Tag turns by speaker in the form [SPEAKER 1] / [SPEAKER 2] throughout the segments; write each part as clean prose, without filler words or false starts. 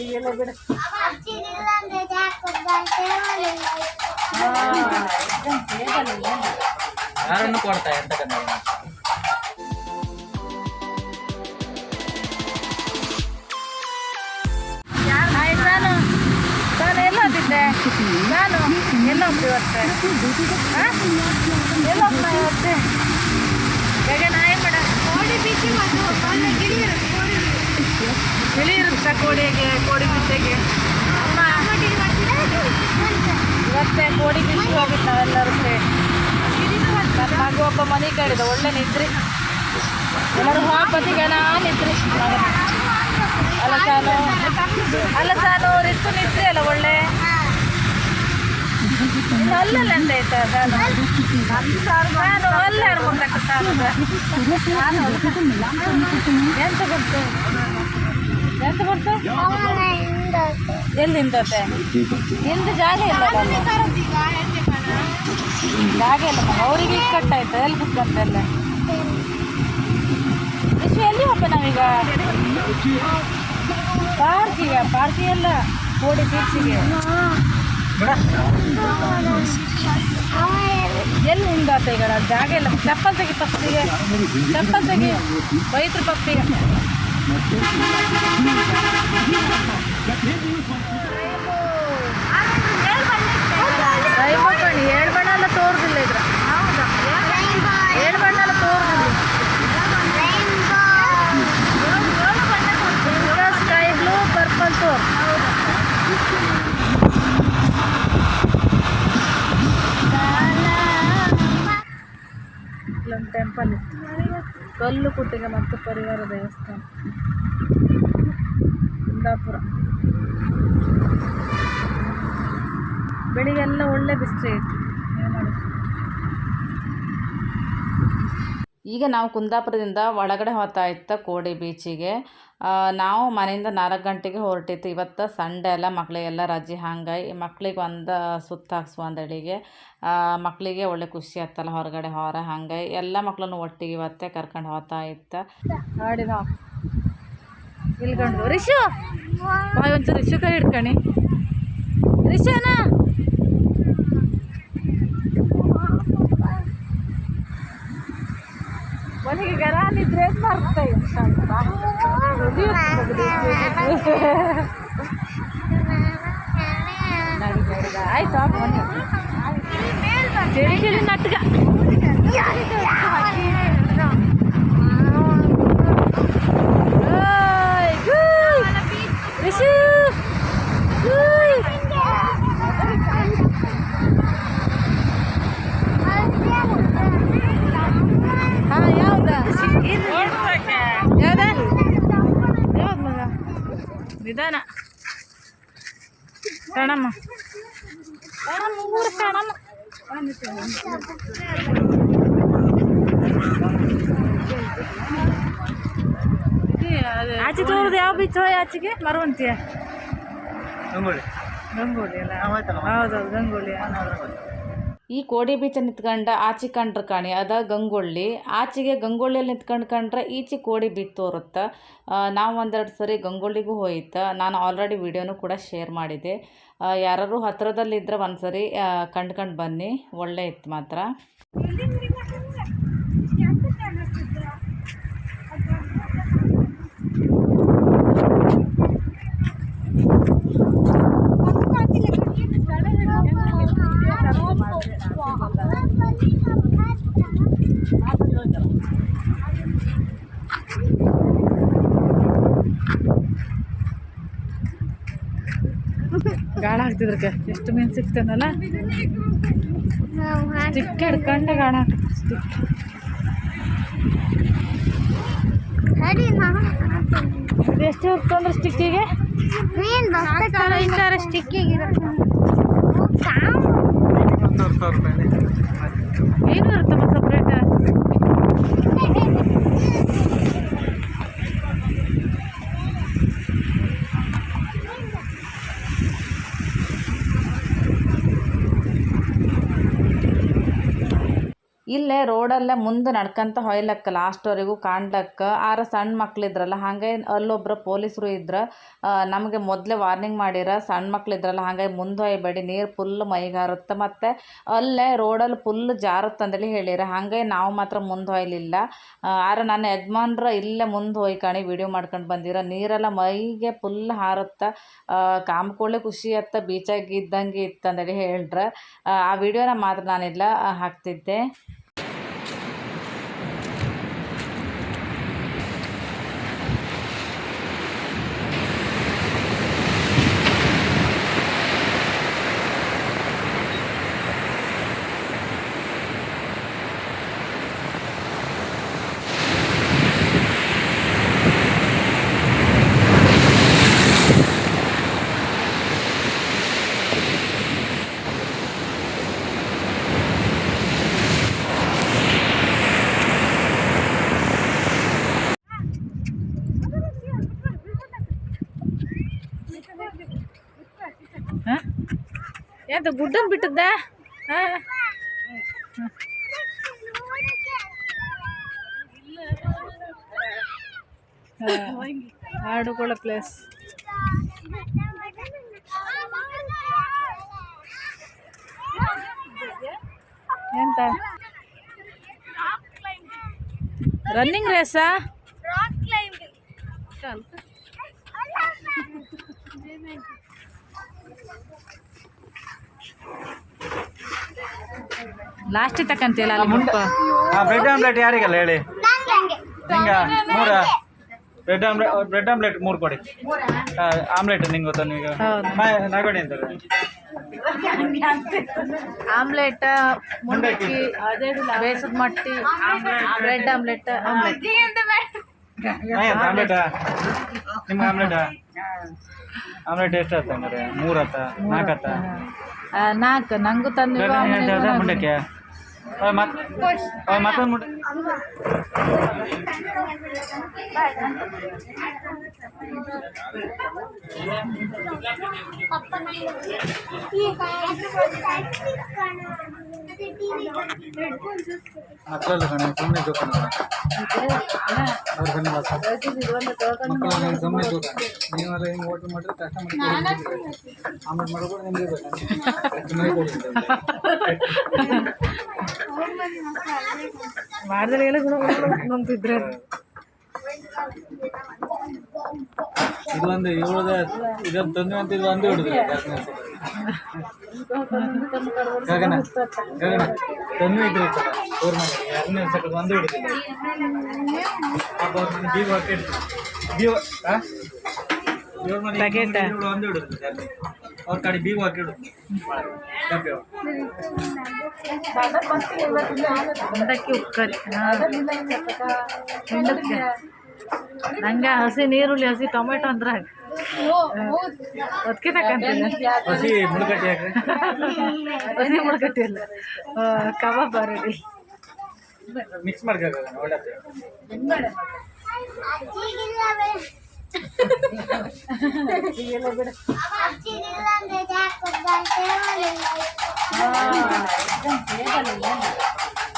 [SPEAKER 1] ಅಜ್ಜಿಗೆಲ್ಲ ಬಿಡ.
[SPEAKER 2] ಯಾರನ್ನು ಕೊಡ್ತಾ ಎಂತಕ್ಕಂಥ
[SPEAKER 1] ನಾನು ಎಲ್ಲ ಹೋಗಿದ್ದೆ. ನಾನು ಎಲ್ಲ ಹೋಗ್ತೀವಿ ಇವತ್ತೆ. ಎಲ್ಲ ಹೋಗ್ತಾ ಇವತ್ತೆ. ಹೇಗೆ ನಾಯಿ ಮಾಡ ಗಿಳಿ ಇರುತ್ತೆ ಕೋಡಿಗೆ, ಕೋಡಿ ಬಿದ್ದೆಗೆ. ಅಮ್ಮ ಇವತ್ತೆ ಕೋಡಿ ಬಿದ್ದು ಹೋಗಿದ್ದು ನಾವೆಲ್ಲರೂ ಸೇರಿ. ನನ್ನ ಮಗ ಒಬ್ಬ ಮನೆ ಕೇಳಿದ ಒಳ್ಳೆ ನಿದ್ರಿ. ಎಲ್ಲರೂ ಹಾಪತಿಗೆ ನಿದ್ರಿ. ಅಲ್ಲ ಸಾನು ರಿತ್ತು ನಿದ್ರಿ ಅಲ್ಲ ಒಳ್ಳೆ. ಅಲ್ಲಲ್ಲ ಅಂತ ಆಯ್ತಾ ನಾನು ಅಲ್ಲೇ ಆಡ್ಬೇಕು ಸಾನು. ಎಂತ ಬರ್ತು ಎಂತ ಬರ್ತು ಎಲ್ಲಿಂದತೆ ನಿಂದು ಜಾಗ ಇಲ್ಲ ಜಾಗ ಇಲ್ಲ ಅವರಿಗೆ ಕಟ್ಟಾಯ್ತು. ಎಲ್ಲಿ ಕುತ್ಕಂತೆಲ್ಲ ಎಷ್ಟು ಎಲ್ಲಿ ಹೋಗ್ಬ ನಾವೀಗ ಪಾರ್ಕಿಗೆ ಎಲ್ಲ ಕೋಡಿ ಬೀಚಿಗೆ ಎಲ್ಲಿ ನಿಂದಾತ ಈಗ ಜಾಗ ಇಲ್ಲ. ಚಪ್ಪಲ್ ತೆಗಿ ಪಪ್ಪಿಗೆ, ಚಪ್ಪಲ್ ತೆಗಿ ಬೈತ್ರು ಪಪ್ಪಿಗೆ. ರೈಬೋ ಕಣಿ 7 ಬಣ್ಣ ಎಲ್ಲ ತೋರುದಿಲ್ಲ ಇದ್ರ. 7 ಬಣ್ಣ ಎಲ್ಲ ತೋರುದಿಲ್ಲ. ಸ್ಕೈ ಬ್ಲೂ ಪರ್ಪಲ್ ತೋರ್. ಇಲ್ಲೊಂದು ಟೆಂಪಲ್ ಇತ್ತು, ಕಲ್ಲು ಕುಟ್ಟಿಗೆ ಮತ್ತು ಪರಿವಾರ ದೇವಸ್ಥಾನ, ಕುಂದಾಪುರ. ಬೆಳಿಗ್ಗೆಲ್ಲ ಒಳ್ಳೆ ಬಿಸಿಲು ಇತ್ತು. ಈಗ ನಾವು ಕುಂದಾಪುರದಿಂದ ಒಳಗಡೆ ಹೋಗ್ತಾ ಇತ್ತು ಕೋಡಿ ಬೀಚಿಗೆ. ನಾವು ಮನೆಯಿಂದ 4 ಗಂಟೆಗೆ ಹೊರಟಿತ್ತು. ಇವತ್ತು ಸಂಡೇ ಎಲ್ಲ ಮಕ್ಕಳಿಗೆಲ್ಲ ರಜೆ. ಹಂಗಾಗಿ ಮಕ್ಳಿಗೆ ಒಂದು ಸುತ್ತ ಹಾಕ್ಸುವ ಅಂದೇಳಿಗೆ ಮಕ್ಕಳಿಗೆ ಒಳ್ಳೆ ಖುಷಿ ಆಯ್ತಲ್ಲ ಹೊರಗಡೆ ಹಂಗಾಗಿ ಎಲ್ಲ ಮಕ್ಕಳನ್ನು ಒಟ್ಟಿಗೆ ಇವತ್ತೇ ಕರ್ಕೊಂಡು ಹೋಗ್ತಾ ಇತ್ತು. ನೋಡಿ ನಾವು ಇಲ್ಕೊಂಡು ರಿಷು ಒಂಚೂರು ರಿಷು ಕೈ ಹಿಡ್ಕಣಿ. ರಿಷಾನ ಮನೆಗೆ ಗರಾನಿದ್ರೆ ಬರ್ತಾ ಇತ್ತು ಆಯ್ತು ಮನೆ ಚಳಿ ನಟ್ಗ ನಿಧಾನ ಕಣಮ್ಮ ಕಣಮ್ಮ. ಆಚೆ ತೋರುದು ಯಾವ ಬೀಚ್ ಆಚೆಗೆ ಮರವಂತಿಯ ಗಂಗೋಳಿ ಅಲ್ಲ? ಹೌದೌದು ಗಂಗೋಳಿ. ಈ ಕೋಡಿ ಬೀಚ್ ನಿಂತ್ಕೊಂಡು ಆಚೆ ಕಂಡ್ರೆ ಕಾಣಿ ಅದ ಗಂಗೊಳ್ಳಿ. ಆಚೆಗೆ ಗಂಗೊಳ್ಳಿಯಲ್ಲಿ ನಿಂತ್ಕೊಂಡ್ರೆ ಈಚೆ ಕೋಡಿ ಬೀಚ್ ತೋರುತ್ತೆ. ನಾವು ಒಂದೆರಡು ಸರಿ ಗಂಗೊಳ್ಳಿಗೂ ಹೋಯ್ತು. ನಾನು ಆಲ್ರೆಡಿ ವಿಡಿಯೋನು ಕೂಡ ಶೇರ್ ಮಾಡಿದ್ದೆ. ಯಾರು ಹತ್ತಿರದಲ್ಲಿದ್ದರೆ ಒಂದ್ಸರಿ ಕಂಡ್ಕೊಂಡು ಬನ್ನಿ, ಒಳ್ಳೆ ಇತ್ತು ಮಾತ್ರ. ಗಾಳ ಹಾಕ್ತಿದ್ರಕ್ಕೆ ಎಷ್ಟು ಮೀನು ಸಿಗ್ತಾನಲ್ಲ. ಸ್ಟಿಕ್ ಹಿಡ್ಕೊಂಡೆ ಗಾಳ ಹಾಕ್ತಿದ್ರು. ಸ್ಟಿಕ್ ಎಷ್ಟು ಹೋಗ್ತಂದ್ರೆ ಸ್ಟಿಕ್ಕಿಗೆ ಸ್ಟಿಕ್ಕಿಗೆ ಏನು ಇರುತ್ತಮ್ಮ ಸಪ್ರೇಟ್. ಇಲ್ಲೇ ರೋಡಲ್ಲೇ ಮುಂದೆ ನಡ್ಕೊಂತ ಹೊಯ್ಲಕ್ಕ ಲಾಸ್ಟ್ವರೆಗೂ ಕಾಣ್ಲಕ್ಕ ಆರ ಸಣ್ಣ ಮಕ್ಳಿದ್ರಲ್ಲ ಹಾಗೆ ಅಲ್ಲೊಬ್ರು ಪೊಲೀಸರು ಇದ್ರ ನಮಗೆ ಮೊದಲೇ ವಾರ್ನಿಂಗ್ ಮಾಡಿರ ಸಣ್ಣ ಮಕ್ಳಿದ್ರಲ್ಲ ಹಾಗಾಗಿ ಮುಂದೆ ಹೊಯ್ಬೇಡಿ ನೀರು ಫುಲ್ ಮೈಗೆ ಹಾರುತ್ತೆ ಮತ್ತು ಅಲ್ಲೇ ರೋಡಲ್ಲಿ ಫುಲ್ ಜಾರುತ್ತಂದೇಳಿ ಹೇಳಿರ ಹಾಗೆ ನಾವು ಮಾತ್ರ ಮುಂದೆ ಹೊಯ್ಲಿಲ್ಲ. ಆರ ನನ್ನ ಯಜಮಾನ್ರ ಇಲ್ಲೇ ಮುಂದೆ ಹೊಯ್ಕಣಿ ವಿಡಿಯೋ ಮಾಡ್ಕೊಂಡು ಬಂದಿರ ನೀರೆಲ್ಲ ಮೈಗೆ ಫುಲ್ ಹಾರುತ್ತೆ ಕಾಮ್ಕೊಳ್ಳಿ ಖುಷಿ ಅತ್ತ ಬೀಚಾಗಿ ಇದ್ದಂಗೆ ಇತ್ತಂದೇಳಿ ಹೇಳ್ರೆ ಆ ವಿಡಿಯೋನ ಮಾತ್ರ ನಾನೆಲ್ಲ ಹಾಕ್ತಿದ್ದೆ. ಯಾವ್ದು ಗುಡ್ಡನ್ ಬಿಟ್ಟದ್ದ ಆಡುಗಳ ಪ್ಲೇಸ್ ಎಂತ ರನ್ನಿಂಗ್ ರೇಸಾ ಲಾಸ್ಟ್ ತಕ್ಕಂತಿಲ್ಲ
[SPEAKER 2] ಬ್ರೆಡ್ ಆಮ್ಲೆಟ್ ಯಾರಿಗಲ್ಲ ಹೇಳಿ ನಿಂಗ 3 ಬ್ರೆಡ್ ಆಮ್ಲೆಟ್ 3 ಕೊಡಿ ಆಮ್ಲೆಟ್ ನಿಂಗೆ ಗೊತ್ತಾ ನೀವು ನಾಗೋಡಿ ಅಂತಾರೆ
[SPEAKER 1] ಆಮ್ಲೆಟ್ ಮುಂಡಕ್ಕಿ ಬೇಸದ ಮಟ್ಟಿ ಬ್ರೆಡ್ ಆಮ್ಲೆಟ್
[SPEAKER 2] ಆಮ್ಲೆಟಾ ನಿಮ್ಗೆ ಆಮ್ಲೆಟ್ ಎಷ್ಟು ಹತ್ತಂಗಾರೆ 3 ಹತ್ತ 4 ಹತ್ತ
[SPEAKER 1] 4 ನಂಗೂ ತಂದು
[SPEAKER 2] ಮುಂಡಕ್ಕೆ ಮತ್ತೊಂದು ಮುಟ್ಟ ಅದ್ರಲ್ಲ ಕಣ ಸುಮ್ಮನೆ ಜೋಕಣ ಸುಮ್ಮನೆ ಜೋಕ ನೀವೆಲ್ಲ ಹಿಂಗೆ ಓಟಲ್ ಮಾಡಿದ್ರೆ ಕಷ್ಟ ಆಮೇಲೆ ಮಾಡ್ಕೊಂಡು ನಿಮಗೆ
[SPEAKER 1] ಮಾಡಿದ್ರೆ ಎಲ್ಲ ಗುಣಂತಿದ್ರೆ
[SPEAKER 2] ಇದು ಒಂದು ಇದನ್ನು ತಂದು ಅಂತ ಇದು ಒಂದು ಹಿಡಿದ್ರೆ ಗಗನ ತಂದು ಇದ್ರೆ ಅವ್ರು ಮಾಡಿ 2 ಸೆಕೆಂಡ್ ಒಂದು ಹಿಡಿದಿಲ್ಲ ಅಪ್ಪ ಬೀಗ ಹಾಕಿ ಒಂದು ಹಿಡಿದು ಅವ್ರ ಕಡೆ ಬೀಗ ಹಾಕಿಡು
[SPEAKER 1] ಮುಂಡಕ್ಕಿ ಉಕ್ಕರಿ ಮುಂಡಕ್ಕಿ ನಂಗೆ ಹಸಿ ನೀರುಳ್ಳಿ ಹಸಿ ಟೊಮೆಟೊ ಅಂದ್ರೆ ಅದಕ್ಕೆ ತಕ್ಕಂತೀನಿ
[SPEAKER 2] ಹಸಿ ಮುಳ್ಕಟ್ಟಿ ಹಾಕ್ರಿ
[SPEAKER 1] ಹಸಿ ಮುಳ್ಕಟ್ಟಿ ಅಲ್ಲ ಕಬಾಬ್ ರೆಡಿ
[SPEAKER 2] ಮಿಕ್ಸ್ ಮಾಡ್ಕೋಬೇಕು ಒಳ್ಳೆ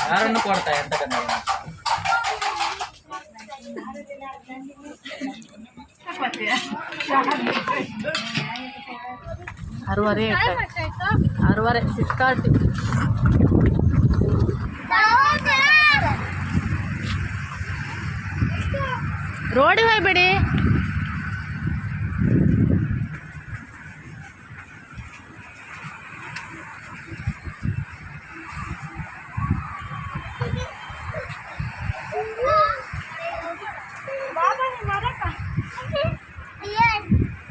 [SPEAKER 2] ಯಾರನ್ನು ಕೊಡ್ತಾ ಎಂತ
[SPEAKER 1] ಅರುವರೆ 6:30 ರೋಡಿಗೆ ಹೋಗ್ಬೇಡಿ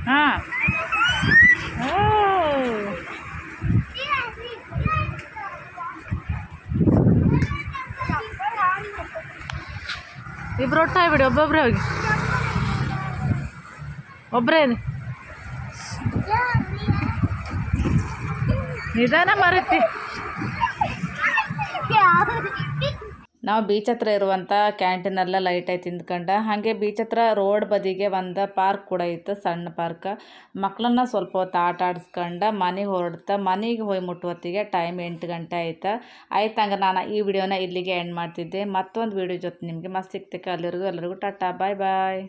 [SPEAKER 1] ಹಾಂ ಇಬ್ರು ಒಟ್ಟಾಗಿ ಬಿಡಿ ಒಬ್ಬೊಬ್ಬರೇ ಹೋಗಿ ಒಬ್ಬರೇ ನಿಧಾನ ಮರತಿ ನಾವು ಬೀಚ್ ಹತ್ರ ಇರುವಂಥ ಕ್ಯಾಂಟೀನೆಲ್ಲ ಲೈಟಾಗಿ ತಿಂದ್ಕೊಂಡು ಹಾಗೆ ಬೀಚ್ ಹತ್ರ ರೋಡ್ ಬದಿಗೆ ಒಂದು ಪಾರ್ಕ್ ಕೂಡ ಇತ್ತು, ಸಣ್ಣ ಪಾರ್ಕ್. ಮಕ್ಕಳನ್ನ ಸ್ವಲ್ಪ ಹೊತ್ತು ಆಟ ಆಡಿಸ್ಕೊಂಡು ಮನೆಗೆ ಹೊರಡ್ತಾ ಮನೆಗೆ ಹೋಗಿ ಮುಟ್ಟುವತ್ತಿಗೆ ಟೈಮ್ 8 ಗಂಟೆ ಆಯ್ತು. ಹಂಗೆ ನಾನು ಈ ವಿಡಿಯೋನ ಇಲ್ಲಿಗೆ ಎಂಡ್ ಮಾಡ್ತಿದ್ದೆ. ಮತ್ತೊಂದು ವಿಡಿಯೋ ಜೊತೆ ನಿಮಗೆ ಮತ್ತೆ ಸಿಗ್ತಕ್ಕೆ. ಎಲ್ಲರಿಗೂ ಟಾಟಾ, ಬಾಯ್ ಬಾಯ್.